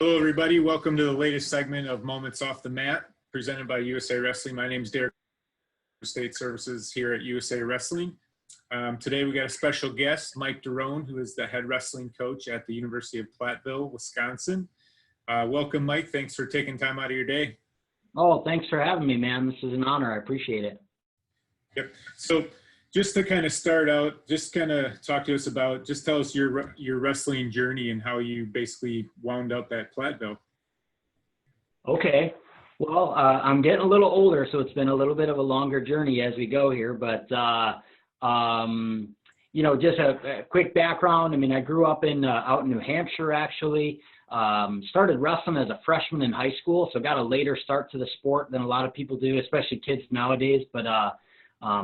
Hello, everybody. Welcome to the latest segment of Moments Off the Mat, presented by USA Wrestling. My name is Derek, State Services here at USA Wrestling. Today, we got a special guest, Mike DeRoehn, who is the head wrestling coach at the University of Platteville, Wisconsin. Welcome, Mike. Thanks for taking time out of your day. Oh, thanks for having me, man. This is an honor. I appreciate it. Yep. So just to kind of start out, just kind of talk to us about, just tell us your wrestling journey and how you basically wound up at Platteville. Okay. Well, I'm getting a little older, so it's been a little bit of a longer journey as we go here. But, just a quick background. I mean, I grew up out in New Hampshire, actually. Started wrestling as a freshman in high school, so got a later start to the sport than a lot of people do, especially kids nowadays. But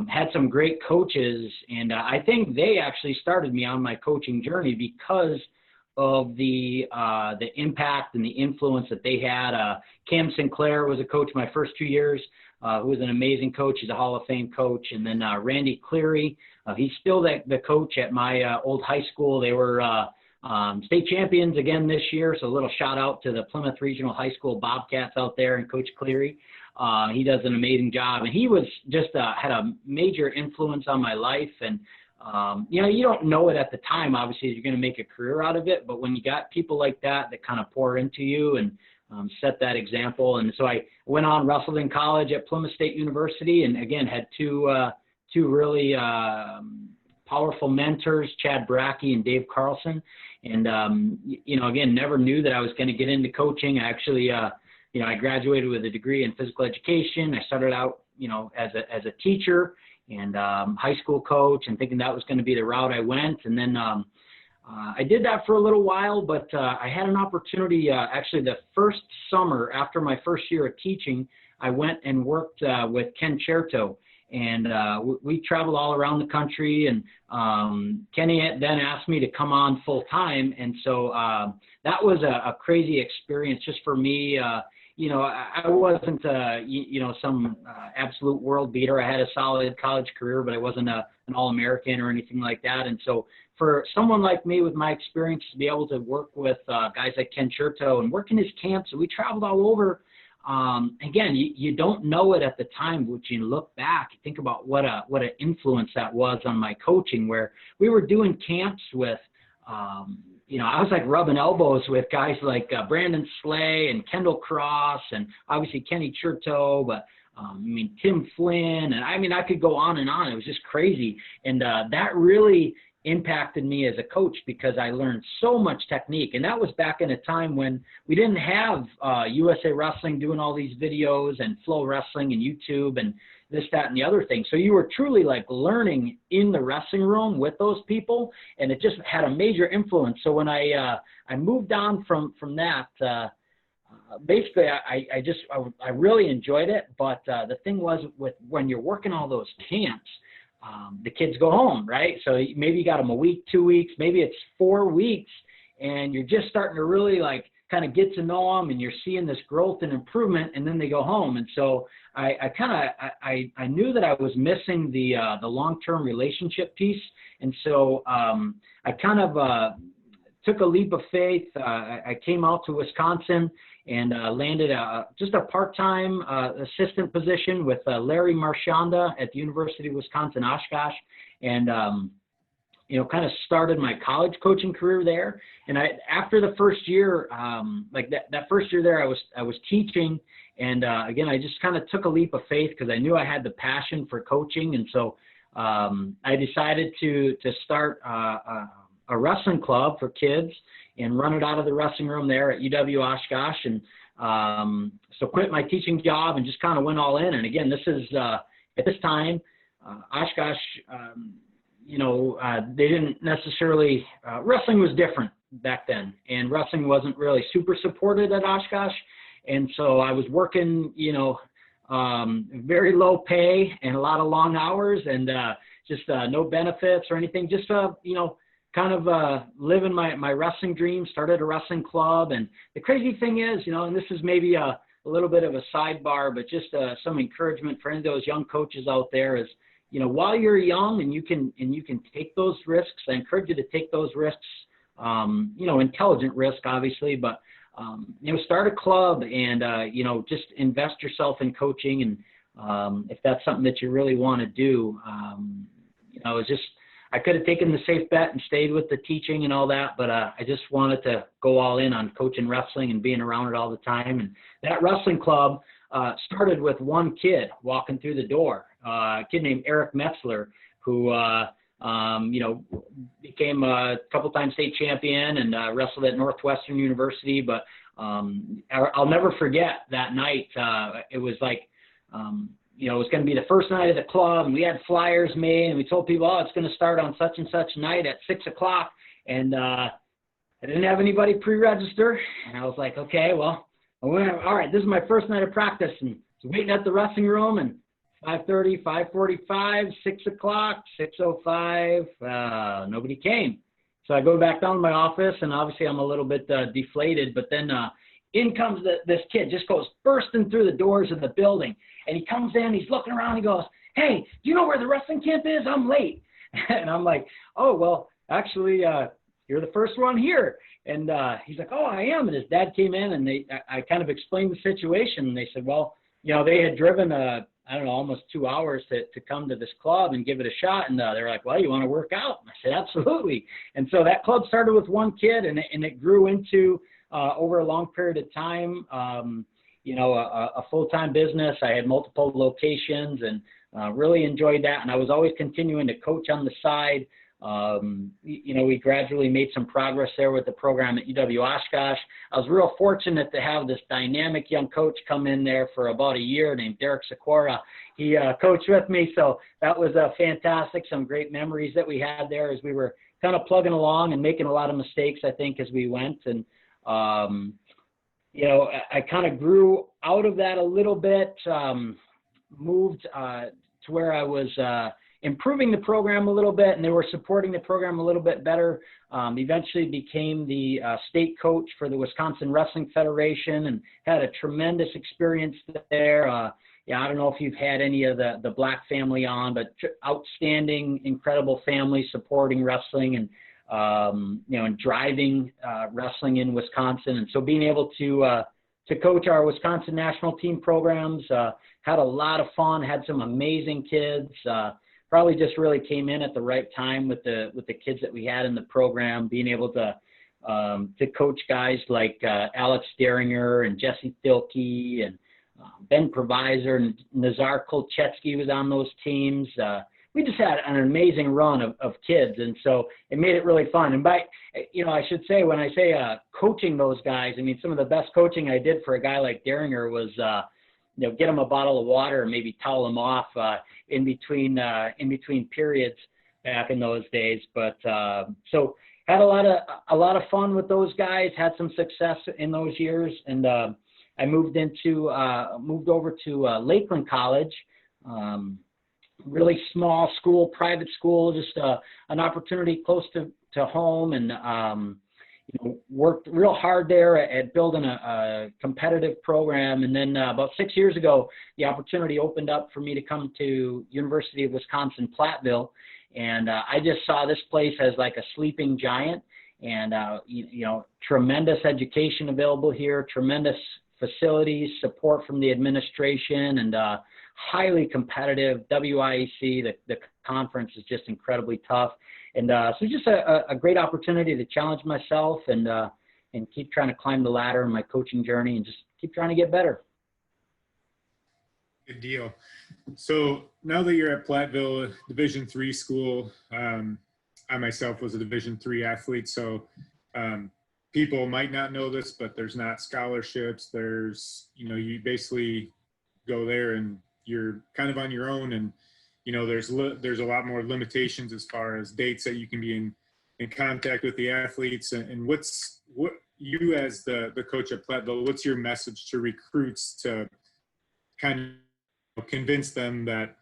had some great coaches, and I think they actually started me on my coaching journey because of the impact and the influence that they had. Cam Sinclair was a coach my first 2 years, who was an amazing coach. He's a Hall of Fame coach. And then Randy Cleary, he's still the coach at my old high school. They were state champions again this year, so a little shout out to the Plymouth Regional High School Bobcats out there and Coach Cleary. He does an amazing job, and he was just had a major influence on my life. And you don't know it at the time, obviously, you're going to make a career out of it, but when you got people like that kind of pour into you and set that example. And so I went on, wrestled in college at Plymouth State University, and again had two really powerful mentors, Chad Brackey and Dave Carlson. And again, never knew that I was going to get into coaching. I actually I graduated with a degree in physical education. I started out as a teacher and high school coach, and thinking that was going to be the route I went. And then I did that for a little while, but I had an opportunity, actually the first summer after my first year of teaching, I went and worked with Ken Cherto, and we traveled all around the country, and Kenny then asked me to come on full time. And so that was a crazy experience just for me. I wasn't, some absolute world beater. I had a solid college career, but I wasn't an All-American or anything like that. And so for someone like me with my experience to be able to work with guys like Ken Cherto and work in his camps, and we traveled all over. Again, you don't know it at the time, but you look back, you think about what an influence that was on my coaching, where we were doing camps with, I was like rubbing elbows with guys like Brandon Slay and Kendall Cross, and obviously Kenny Cherto, but Tim Flynn, and I could go on and on. It was just crazy. And that really impacted me as a coach because I learned so much technique. And that was back in a time when we didn't have USA Wrestling doing all these videos and Flow Wrestling and YouTube and this, that, and the other thing. So you were truly like learning in the wrestling room with those people, and it just had a major influence. So when I moved on from that, basically I really enjoyed it. But the thing was, when you're working all those camps, the kids go home, right? So maybe you got them a week, 2 weeks, maybe it's 4 weeks, and you're just starting to really kind of get to know them, and you're seeing this growth and improvement, and then they go home. And so I knew that I was missing the long-term relationship piece. And so I kind of took a leap of faith. I came out to Wisconsin and landed just a part-time assistant position with Larry Marchanda at the University of Wisconsin Oshkosh, and kind of started my college coaching career there. And after the first year, that first year there, I was teaching, and again, I just kind of took a leap of faith because I knew I had the passion for coaching. And so I decided to start a wrestling club for kids and run it out of the wrestling room there at UW Oshkosh. And so quit my teaching job and just kind of went all in. And again, this is at this time, Oshkosh, they didn't necessarily, wrestling was different back then, and wrestling wasn't really super supported at Oshkosh. And so I was working, very low pay and a lot of long hours, and just no benefits or anything, just, kind of living my wrestling dream, started a wrestling club. And the crazy thing is, and this is maybe a little bit of a sidebar, but just some encouragement for any of those young coaches out there is, while you're young and you can take those risks, I encourage you to take those risks, intelligent risk, obviously, but start a club and, just invest yourself in coaching. And if that's something that you really want to do, it's just, I could have taken the safe bet and stayed with the teaching and all that, but I just wanted to go all in on coaching wrestling and being around it all the time. And that wrestling club started with one kid walking through the door, a kid named Eric Metzler, who, became a couple-time state champion and wrestled at Northwestern University. But I'll never forget that night. It was like, it was going to be the first night of the club, and we had flyers made, and we told people, oh, it's going to start on such and such night at 6 o'clock. And I didn't have anybody pre-register. And I was like, okay, well, all right, this is my first night of practice. And I was waiting at the wrestling room, and 5:30, 5:45, 6 o'clock, 6:05, nobody came. So I go back down to my office, and obviously I'm a little bit deflated, but then in comes this kid, just goes bursting through the doors of the building. And he comes in, he's looking around, he goes, hey, do you know where the wrestling camp is? I'm late. And I'm like, oh, well, actually, you're the first one here. And he's like, oh, I am. And his dad came in, and I kind of explained the situation. And they said, well, they had driven, almost 2 hours to come to this club and give it a shot. And they're like, well, you want to work out? And I said, absolutely. And so that club started with one kid, and it grew into, over a long period of time, a full-time business. I had multiple locations and really enjoyed that. And I was always continuing to coach on the side. We gradually made some progress there with the program at UW Oshkosh. I was real fortunate to have this dynamic young coach come in there for about a year named Derek Sikora. He coached with me, so that was fantastic. Some great memories that we had there as we were kind of plugging along and making a lot of mistakes, I think, as we went. And I kind of grew out of that a little bit, moved to where I was improving the program a little bit, and they were supporting the program a little bit better. Eventually became the state coach for the Wisconsin Wrestling Federation and had a tremendous experience there. I don't know if you've had any of the Black family on, but outstanding, incredible family supporting wrestling and and driving wrestling in Wisconsin. And so being able to coach our Wisconsin national team programs, had a lot of fun, had some amazing kids, probably just really came in at the right time with the kids that we had in the program, being able to coach guys like Alex DeRoehn and Jesse Thielke and Ben Provisor and Nazar Kolchetsky was on those teams. We just had an amazing run of kids, and so it made it really fun. And I should say, when I say coaching those guys, I mean, some of the best coaching I did for a guy like DeRoehn was, get him a bottle of water and maybe towel him off in between periods back in those days. But so had a lot of fun with those guys, had some success in those years, and I moved over to Lakeland College. Really small school, private school, just an opportunity close to home, and worked real hard there at building a competitive program. And then about 6 years ago, the opportunity opened up for me to come to University of Wisconsin Platteville, and I just saw this place as like a sleeping giant, and tremendous education available here, tremendous facilities, support from the administration, and highly competitive. WIEC, the conference is just incredibly tough. And so just a great opportunity to challenge myself and keep trying to climb the ladder in my coaching journey and just keep trying to get better. Good deal. So now that you're at Platteville, Division III school, I myself was a Division III athlete. So people might not know this, but there's not scholarships. There's, you basically go there and you're kind of on your own, and there's a lot more limitations as far as dates that you can be in contact with the athletes. And what you, as the coach at Platteville, what's your message to recruits to kind of convince them that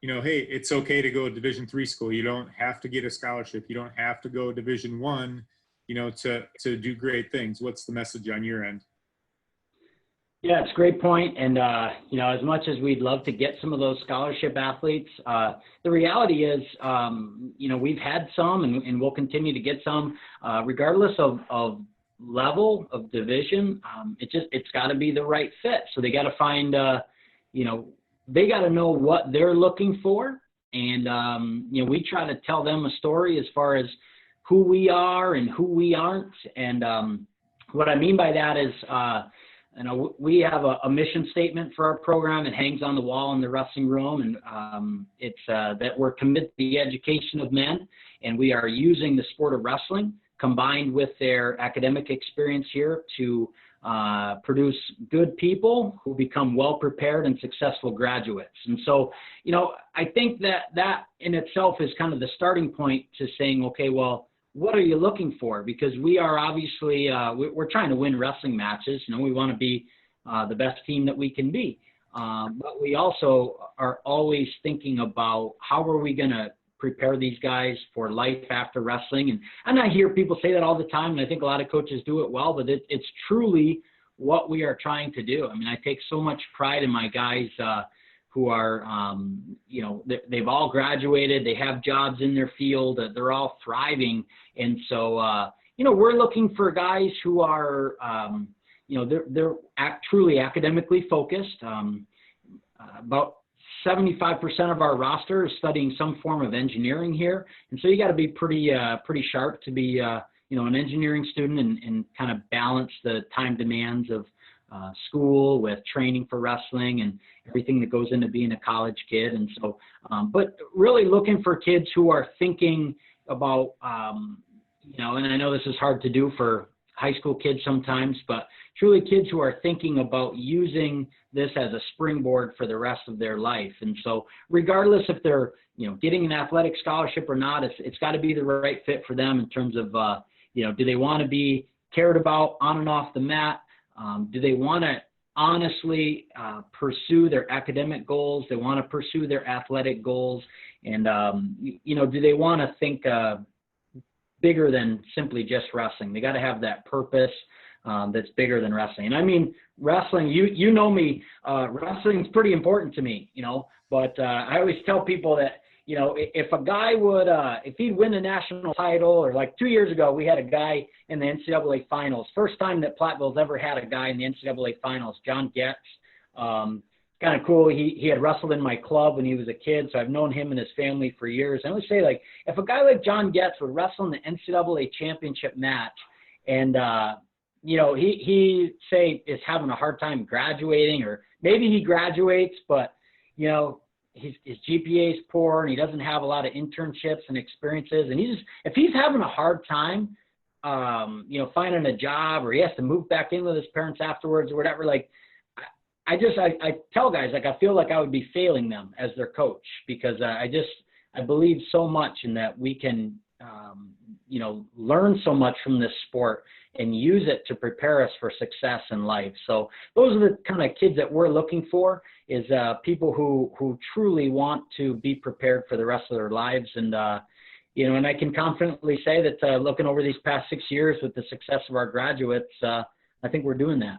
hey, it's okay to go to Division III school. You don't have to get a scholarship. You don't have to go Division I, to do great things. What's the message on your end? Yeah, it's a great point. And, as much as we'd love to get some of those scholarship athletes, the reality is, we've had some and we'll continue to get some, regardless of level of division, it's got to be the right fit. So they got to find, they got to know what they're looking for. And, we try to tell them a story as far as who we are and who we aren't. And what I mean by that is, we have a mission statement for our program. It hangs on the wall in the wrestling room, and it's that we're committed to the education of men, and we are using the sport of wrestling combined with their academic experience here to produce good people who become well-prepared and successful graduates. And so, I think that in itself is kind of the starting point to saying, okay, well, what are you looking for? Because we are obviously, we're trying to win wrestling matches. We want to be the best team that we can be. But we also are always thinking about how are we going to prepare these guys for life after wrestling. And I hear people say that all the time, and I think a lot of coaches do it well, but it's truly what we are trying to do. I mean, I take so much pride in my guys who are, they've all graduated, they have jobs in their field, they're all thriving. And so, we're looking for guys who are, they're truly academically focused. About 75% of our roster is studying some form of engineering here. And so you got to be pretty sharp to be, an engineering student and kind of balance the time demands of school with training for wrestling and everything that goes into being a college kid. And so, but really looking for kids who are thinking about, and I know this is hard to do for high school kids sometimes, but truly kids who are thinking about using this as a springboard for the rest of their life. And so regardless if they're, getting an athletic scholarship or not, it's got to be the right fit for them in terms of, do they want to be cared about on and off the mat? Do they want to honestly pursue their academic goals? They want to pursue their athletic goals? And, do they want to think bigger than simply just wrestling? They got to have that purpose that's bigger than wrestling. And I mean, wrestling, you know me, wrestling's pretty important to me, but I always tell people that, if a guy would, if he'd win a national title, or like 2 years ago, we had a guy in the NCAA finals, first time that Platteville's ever had a guy in the NCAA finals, John Getz. Kind of cool. He had wrestled in my club when he was a kid, so I've known him and his family for years. I would say, like, if a guy like John Getz would wrestle in the NCAA championship match and, he say is having a hard time graduating, or maybe he graduates, but, his GPA is poor and he doesn't have a lot of internships and experiences. And if he's having a hard time, finding a job, or he has to move back in with his parents afterwards or whatever, like, I tell guys, like, I feel like I would be failing them as their coach, because I believe so much in that we can, learn so much from this sport and use it to prepare us for success in life. So those are the kind of kids that we're looking for, is people who truly want to be prepared for the rest of their lives. And, and I can confidently say that looking over these past 6 years with the success of our graduates, I think we're doing that.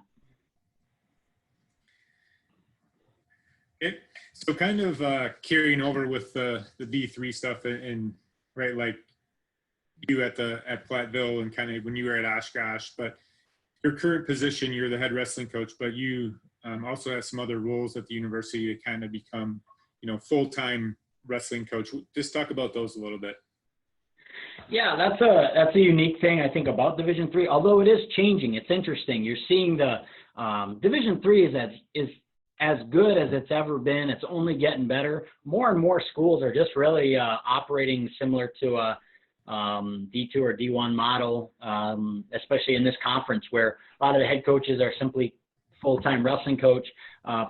So kind of carrying over with the D3 stuff and right, like you at Platteville and kind of when you were at Oshkosh, but your current position, you're the head wrestling coach, but you also have some other roles at the university to kind of become, full-time wrestling coach. Just talk about those a little bit. Yeah, that's a unique thing I think about Division III. Although it is changing, it's interesting. You're seeing the Division III is as good as it's ever been. It's only getting better. More and more schools are just really operating similar to a D2 or D1 model, especially in this conference where a lot of the head coaches are simply full-time wrestling coach.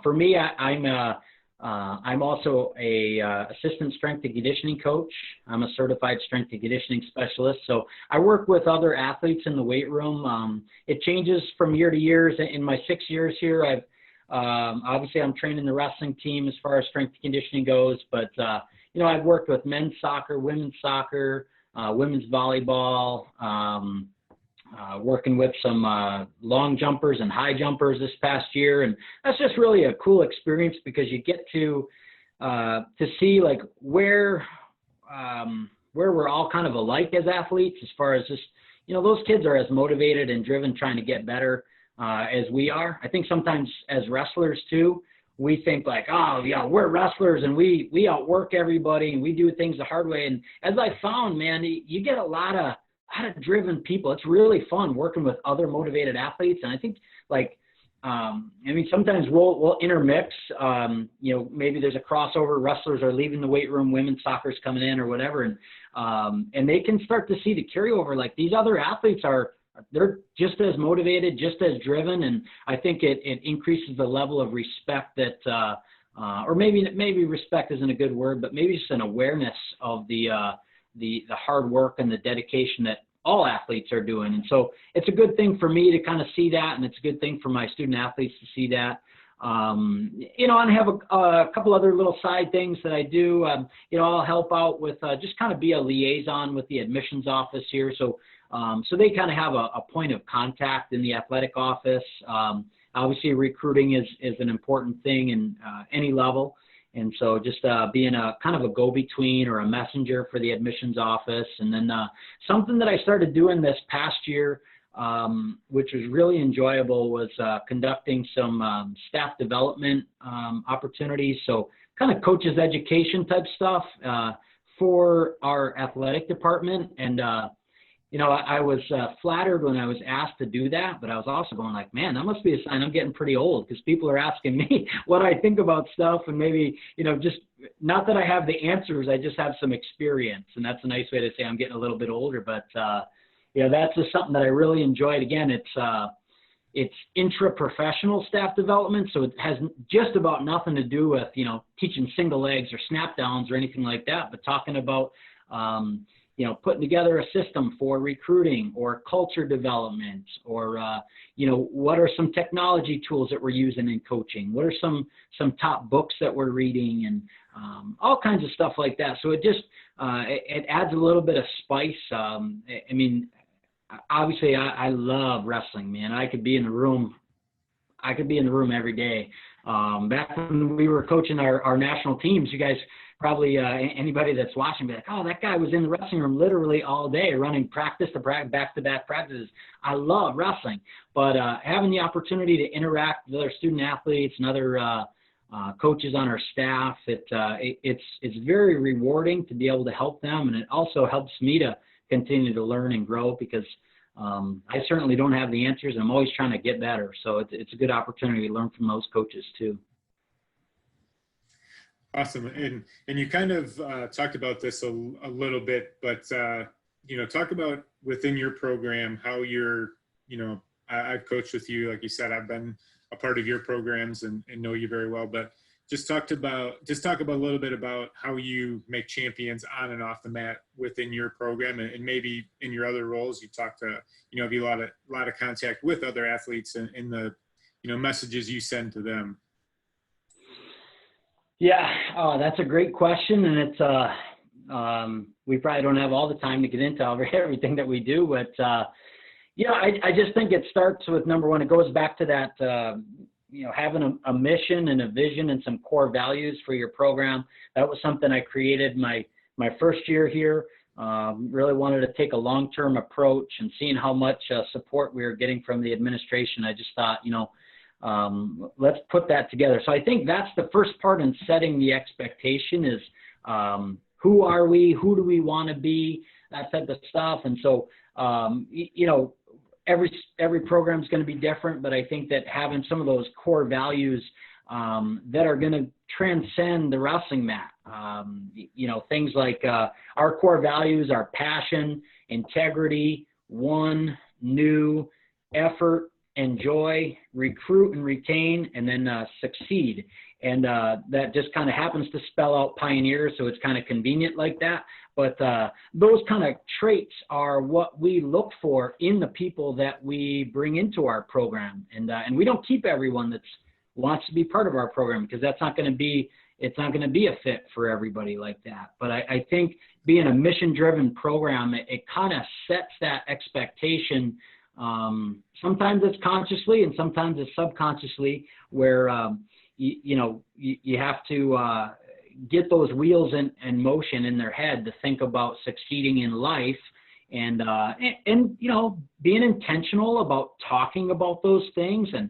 For me, I'm also a assistant strength and conditioning coach. I'm a certified strength and conditioning specialist. So I work with other athletes in the weight room. It changes from year to year. In my 6 years here, I've obviously I'm training the wrestling team as far as strength and conditioning goes, but I've worked with men's soccer, women's soccer, women's volleyball, working with some long jumpers and high jumpers this past year. And that's just really a cool experience, because you get to see like where we're all kind of alike as athletes, as far as just, those kids are as motivated and driven trying to get better as we are. I think sometimes as wrestlers too, we think like, oh yeah, we're wrestlers and we outwork everybody and we do things the hard way. And as I found, man, you get a lot of driven people. It's really fun working with other motivated athletes. And I think sometimes we'll intermix, maybe there's a crossover. Wrestlers are leaving the weight room, women's soccer's coming in or whatever. And they can start to see the carryover. Like these other athletes they're just as motivated, just as driven. And I think it increases the level of respect that, or maybe respect isn't a good word, but maybe just an awareness of the hard work and the dedication that all athletes are doing. And so it's a good thing for me to kind of see that. And it's a good thing for my student athletes to see that. And I have a couple other little side things that I do. I'll help out with just kind of be a liaison with the admissions office here. So they kind of have a point of contact in the athletic office. Obviously, recruiting is an important thing in any level. And so just being a kind of a go-between or a messenger for the admissions office. And then something that I started doing this past year, which was really enjoyable, was conducting some staff development opportunities. So kind of coaches education type stuff for our athletic department. And I was flattered when I was asked to do that, but I was also going like, man, that must be a sign I'm getting pretty old, because people are asking me what I think about stuff, and maybe, just not that I have the answers, I just have some experience, and that's a nice way to say I'm getting a little bit older. But that's just something that I really enjoyed. Again, it's intra-professional staff development, so it has just about nothing to do with teaching single legs or snap downs or anything like that, but talking about putting together a system for recruiting or culture development, or, what are some technology tools that we're using in coaching? What are some top books that we're reading, and all kinds of stuff like that. So it just, it adds a little bit of spice. Obviously I love wrestling, man. I could be in the room every day. Back when we were coaching our national teams, you guys probably, anybody that's watching be like, oh, that guy was in the wrestling room literally all day running practice to back-to-back practices. I love wrestling, but having the opportunity to interact with other student athletes and other coaches on our staff, it's very rewarding to be able to help them. And it also helps me to continue to learn and grow, because I certainly don't have the answers, and I'm always trying to get better. So it's a good opportunity to learn from those coaches too. Awesome. And you kind of talked about this a little bit, but, talk about within your program, how you're, I've coached with you, like you said, I've been a part of your programs and know you very well, but talk about a little bit about how you make champions on and off the mat within your program, and maybe in your other roles. You talk to, have you a lot of contact with other athletes and in the, messages you send to them. Yeah, that's a great question, and it's we probably don't have all the time to get into everything that we do, but I just think it starts with, number one, it goes back to that having a mission and a vision and some core values for your program. That was something I created my first year here. Really wanted to take a long-term approach, and seeing how much support we were getting from the administration, I just thought, let's put that together. So I think that's the first part in setting the expectation is, who are we? Who do we want to be? That type of stuff. And so, every program is going to be different, but I think that having some of those core values that are going to transcend the wrestling mat, things like our core values are passion, integrity, new, effort, enjoy, recruit and retain, and then succeed. And that just kind of happens to spell out pioneers, so it's kind of convenient like that. But those kind of traits are what we look for in the people that we bring into our program. And we don't keep everyone that wants to be part of our program, because it's not going to be a fit for everybody like that. But I think being a mission-driven program, it kind of sets that expectation. Sometimes it's consciously and sometimes it's subconsciously, where you have to get those wheels in motion in their head to think about succeeding in life. and being intentional about talking about those things, and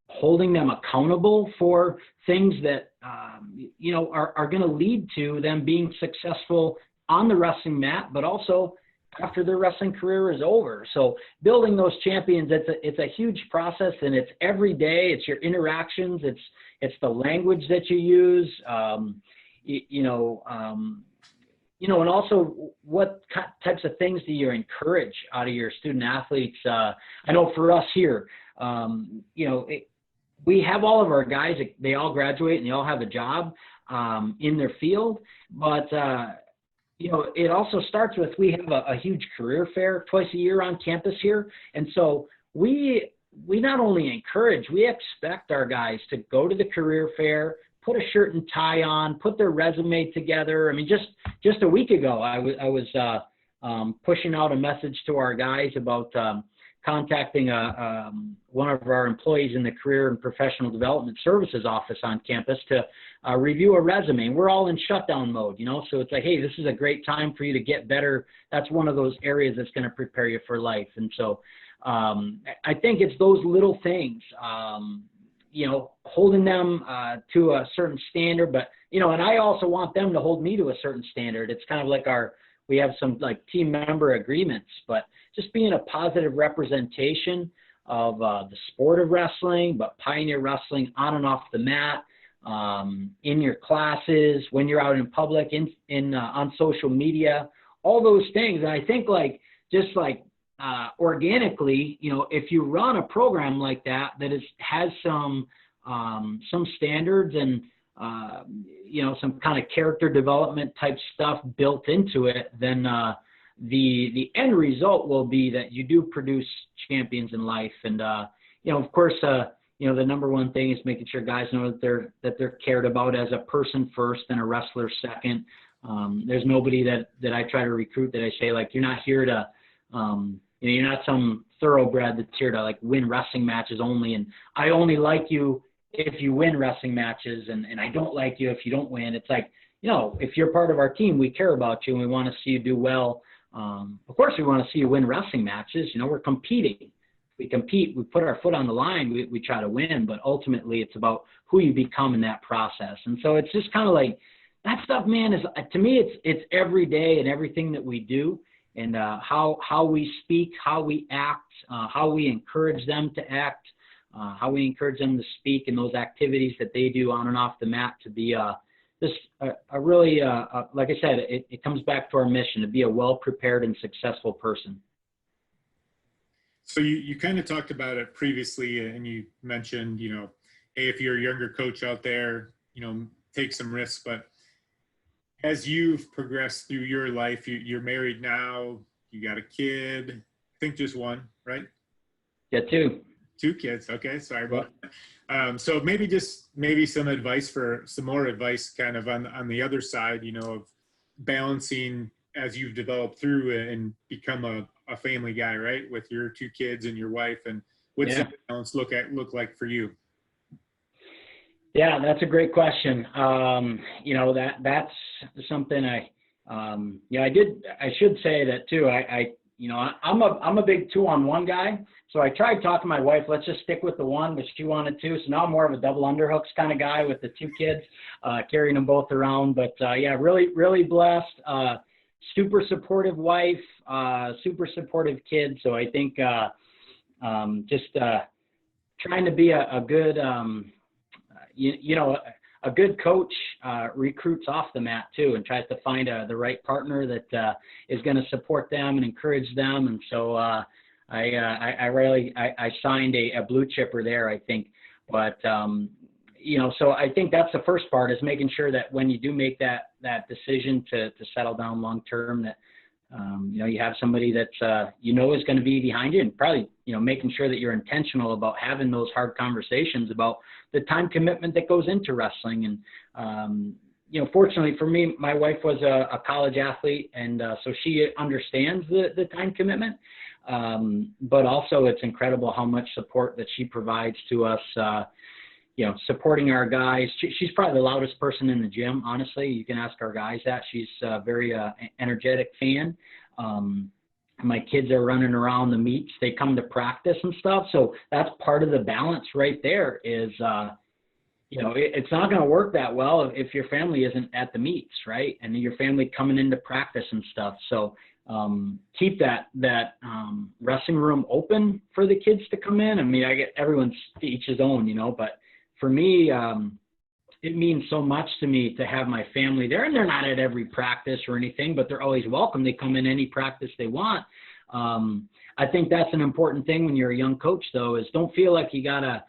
holding them accountable for things that are going to lead to them being successful on the wrestling mat, but also after their wrestling career is over. So building those champions, it's a huge process, and it's every day. It's your interactions. It's the language that you use. And also what types of things do you encourage out of your student athletes? I know for us here, we have all of our guys, they all graduate and they all have a job in their field, but it also starts with, we have a huge career fair twice a year on campus here. And so we not only encourage, we expect our guys to go to the career fair, put a shirt and tie on, put their resume together. I mean, just a week ago, I was pushing out a message to our guys about contacting one of our employees in the Career and Professional Development Services office on campus to review a resume. And we're all in shutdown mode, so it's like, hey, this is a great time for you to get better. That's one of those areas that's going to prepare you for life. And so I think it's those little things, holding them to a certain standard, but, and I also want them to hold me to a certain standard. It's kind of like we have some like team member agreements, but just being a positive representation of the sport of wrestling, but pioneer wrestling on and off the mat, in your classes, when you're out in public, on social media, all those things. And I think organically, if you run a program like that has some standards and some kind of character development type stuff built into it, then the end result will be that you do produce champions in life. And of course, the number one thing is making sure guys know that they're cared about as a person first and a wrestler second. There's nobody that I try to recruit that I say, like, you're not here to you're not some thoroughbred that's here to like win wrestling matches only, and I only like you if you win wrestling matches, and I don't like you if you don't win. It's like, if you're part of our team, we care about you and we want to see you do well. Of course, we want to see you win wrestling matches. We're competing. We compete. We put our foot on the line. We try to win, but ultimately it's about who you become in that process. And so it's just kind of like that stuff, man, is, to me, it's every day and everything that we do, and how we speak, how we act, how we encourage them to act, how we encourage them to speak, and those activities that they do on and off the mat to be just a really, like I said, it comes back to our mission to be a well-prepared and successful person. So you kind of talked about it previously, and you mentioned, hey, if you're a younger coach out there, take some risks. But as you've progressed through your life, you're married now, you got a kid, I think just one, right? Yeah, two. Two kids. Okay. Sorry about that. So maybe some more advice kind of on the other side, of balancing as you've developed through and become a family guy, right? With your two kids and your wife, and what's that balance look like for you? Yeah, that's a great question. That's something I should say that too. I'm a big 2-on-1 guy. So I tried talking to my wife, let's just stick with the one, but she wanted to. So now I'm more of a double underhooks kind of guy with the two kids, carrying them both around. But really, really blessed. Super supportive wife, super supportive kid. So I think just trying to be a good, a good coach recruits off the mat too, and tries to find the right partner that is going to support them and encourage them. And so I signed a blue chipper there, I think. But so I think that's the first part, is making sure that when you do make that decision to settle down long term, that you have somebody that is going to be behind you, and probably making sure that you're intentional about having those hard conversations about the time commitment that goes into wrestling. And fortunately for me, my wife was a college athlete, and so she understands the time commitment. But also it's incredible how much support that she provides to us supporting our guys. She's probably the loudest person in the gym, honestly. You can ask our guys that. She's a very energetic fan. My kids are running around the meets. They come to practice and stuff. So that's part of the balance right there is, it's not going to work that well if your family isn't at the meets, right? And your family coming into practice and stuff. So keep that wrestling room open for the kids to come in. I mean, I get everyone's to each his own, but for me, it means so much to me to have my family there, and they're not at every practice or anything, but they're always welcome. They come in any practice they want. I think that's an important thing when you're a young coach, though, is don't feel like you got to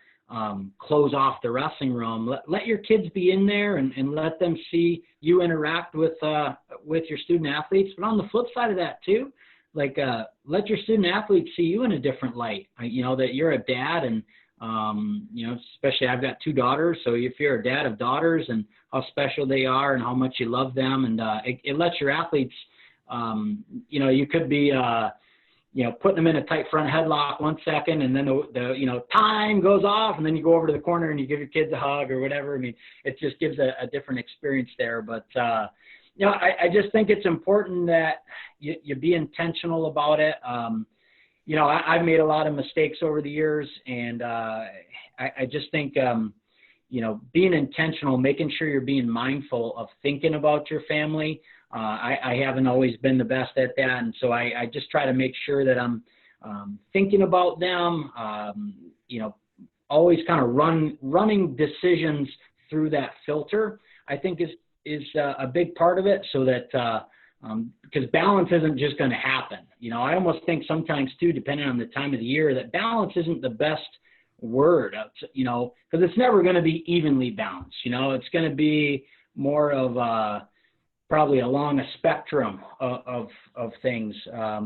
close off the wrestling room. Let your kids be in there and let them see you interact with your student athletes. But on the flip side of that too, let your student athletes see you in a different light, that you're a dad and, especially I've got 2 daughters. So if you're a dad of daughters and how special they are and how much you love them, and it lets your athletes, you could be, putting them in a tight front headlock 1 second, and then the time goes off, and then you go over to the corner and you give your kids a hug or whatever. I mean, it just gives a different experience there. But, I just think it's important that you be intentional about it. I've made a lot of mistakes over the years, and I just think, being intentional, making sure you're being mindful of thinking about your family. I haven't always been the best at that, and so I just try to make sure that I'm thinking about them, always kind of running decisions through that filter, I think is a big part of it, so that because balance isn't just going to happen. I almost think sometimes too, depending on the time of the year, that balance isn't the best word, because it's never going to be evenly balanced. It's going to be more of probably along a spectrum of things,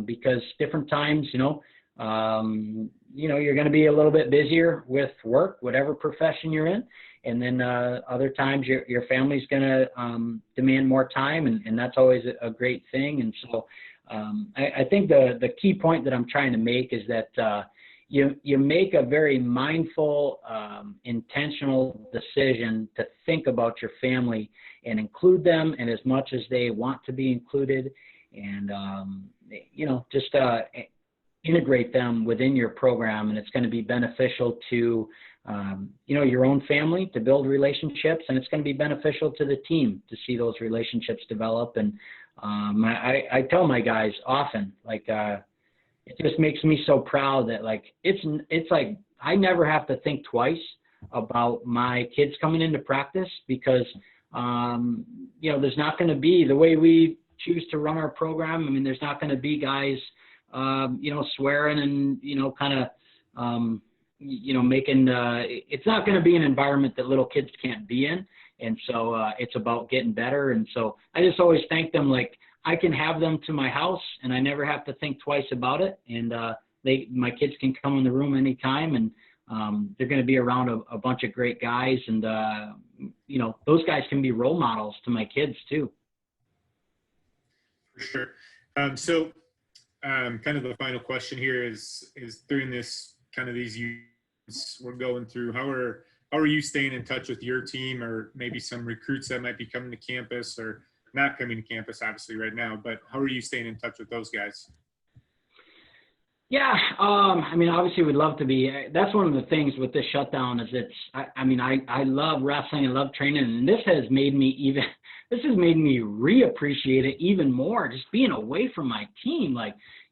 because different times, you're going to be a little bit busier with work, whatever profession you're in. And then other times your family's going to demand more time, and that's always a great thing. And so I think the key point that I'm trying to make is that you make a very mindful, intentional decision to think about your family and include them in as much as they want to be included, and just integrate them within your program. And it's going to be beneficial to your own family, to build relationships, and it's going to be beneficial to the team to see those relationships develop. And I tell my guys often, it just makes me so proud that it's like I never have to think twice about my kids coming into practice, because there's not going to be, the way we choose to run our program, I mean, there's not going to be guys swearing and making it's not going to be an environment that little kids can't be in. And so it's about getting better. And so I just always thank them, I can have them to my house and I never have to think twice about it. And my kids can come in the room anytime, and they're going to be around a bunch of great guys. And, those guys can be role models to my kids too. For sure. So kind of the final question here is during this kind of these years we're going through, how are you staying in touch with your team, or maybe some recruits that might be coming to campus or not coming to campus obviously right now, but how are you staying in touch with those guys? Yeah. Obviously we'd love to be. That's one of the things with this shutdown is I love wrestling. I love training. And this has made me reappreciate it even more, just being away from my team.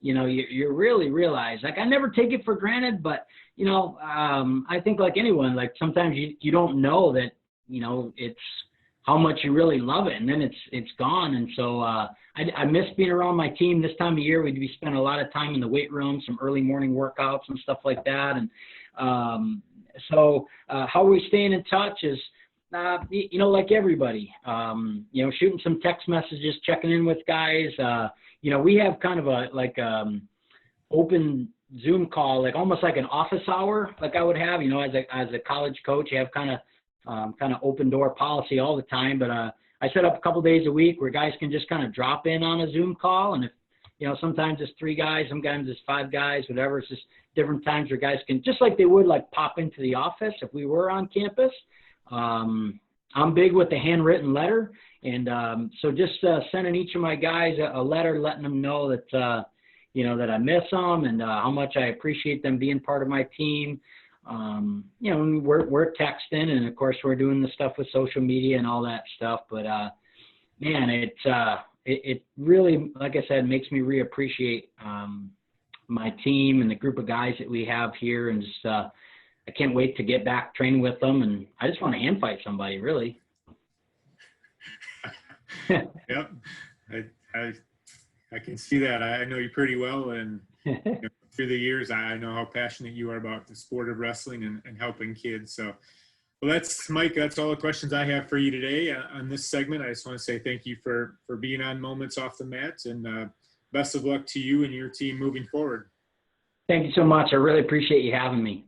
You really realize, I never take it for granted, but, I think like anyone, sometimes you don't know that, it's how much you really love it, and then it's gone. And so I miss being around my team. This time of year, we'd be spending a lot of time in the weight room, some early morning workouts and stuff like that. And so how we staying in touch is, like everybody, shooting some text messages, checking in with guys. We have kind of a open Zoom call, almost like an office hour, I would have, as a college coach. You have kind of open door policy all the time, but I set up a couple days a week where guys can just kind of drop in on a Zoom call, and if You know, sometimes it's 3 guys, sometimes it's 5 guys, whatever. It's just different times where guys can, just like they would like pop into the office if we were on campus. I'm big with the handwritten letter. And so just sending each of my guys a letter, letting them know that, you know, that I miss them and how much I appreciate them being part of my team. You know, we're texting, and of course we're doing the stuff with social media and all that stuff. But man, it really, like I said, makes me reappreciate my team and the group of guys that we have here, and just I can't wait to get back training with them, and I just want to hand fight somebody, really. Yep, I can see that. I know you pretty well, and you know, through the years, I know how passionate you are about the sport of wrestling and helping kids. So, well, that's Mike. That's all the questions I have for you today on this segment. I just want to say thank you for being on Moments Off the Mat, and best of luck to you and your team moving forward. Thank you so much. I really appreciate you having me.